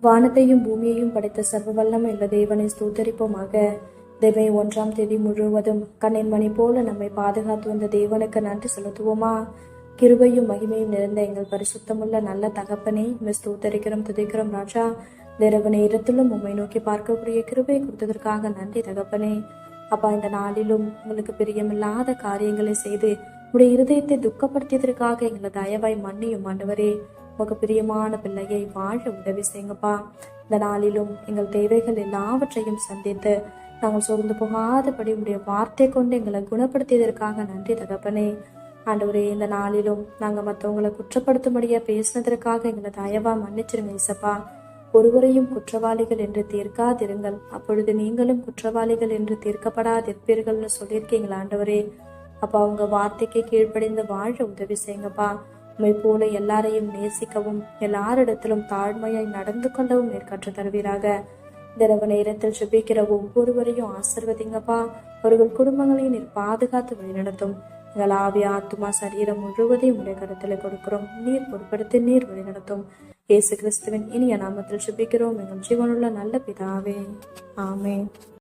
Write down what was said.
வானத்தையும் பூமியையும் படைத்த சர்வ வல்லமை உள்ள தேவனை ஸ்தோத்தரிப்போமாக. தேவை 1ஆம் தேதி முழுவதும் கண்ணின் மணி போல நம்மை பாதுகாத்து வந்த தேவனுக்கு நன்றி செலுத்துவோமா? கிருபையும் மகிமையும் நிறைந்த எங்கள் பரிசுத்தமுள்ள நல்ல தகப்பனே, ஸ்தோத்தரிக்கிறோம், துதிக்கிறோம் ராஜா. இரவு நேரத்திலும் உம்மை நோக்கி பார்க்கக்கூடிய கிருபை கொடுத்ததற்காக நன்றி தகப்பனே. அப்பா, இந்த நாளிலும் உங்களுக்கு பிரியமில்லாத காரியங்களை செய்து உடைய இருதயத்தை துக்கப்படுத்தியதற்காக எங்களை தயவாய் மன்னியும் ஆண்டவரே. உங்க பிரியமான பிள்ளையை வாழ உதவி செய்யுங்கப்பா. இந்த நாளிலும் எங்கள் தேவைகள் எல்லாவற்றையும் சந்தித்து நாங்கள் சோர்ந்து போகாதபடி உடைய வார்த்தை கொண்டு எங்களை குணப்படுத்தியதற்காக நன்றி தகப்பனே. ஆண்டவரே, இந்த நாளிலும் நாங்கள் மற்றவங்களை குற்றப்படுத்தும்படியா பேசினதற்காக எங்களை தயவா மன்னிச்சிருங்க இசப்பா. ஒருவரையும் குற்றவாளிகள் என்று தீர்க்காதிருங்கள், அப்பொழுது நீங்களும் குற்றவாளிகள் என்று தீர்க்கப்படாதிருப்பீர்கள்னு சொல்லியிருக்கீங்களா ஆண்டவரே. அப்பா, உங்க வார்த்தைக்கு கீழ்ப்படிந்து வாழ உதவி செய்யுங்கப்பா. உண்மை போல எல்லாரையும் நேசிக்கவும் எல்லாரிடத்திலும் தாழ்மையாய் நடந்து கொள்ளவும் நீர் கற்று தருவீராக. இரவு நேரத்தில் ஜெபிக்கிற ஒவ்வொருவரையும் ஆசிர்வதிங்கப்பா. அவர்கள் குடும்பங்களையும் நீர் பாதுகாத்து வழிநடத்தும். எங்கள் ஆவி, ஆத்துமா, சரீரம் முழுவதையும் உடைய கருத்துல கொடுக்கிறோம். நீர் பொறுப்படுத்தி நீர் வழிநடத்தும். இயேசு கிறிஸ்துவின் இனிய நாமத்தில் ஜெபிக்கிறோம் எங்கள் ஜீவனுள்ள நல்ல பிதாவே, ஆமென்.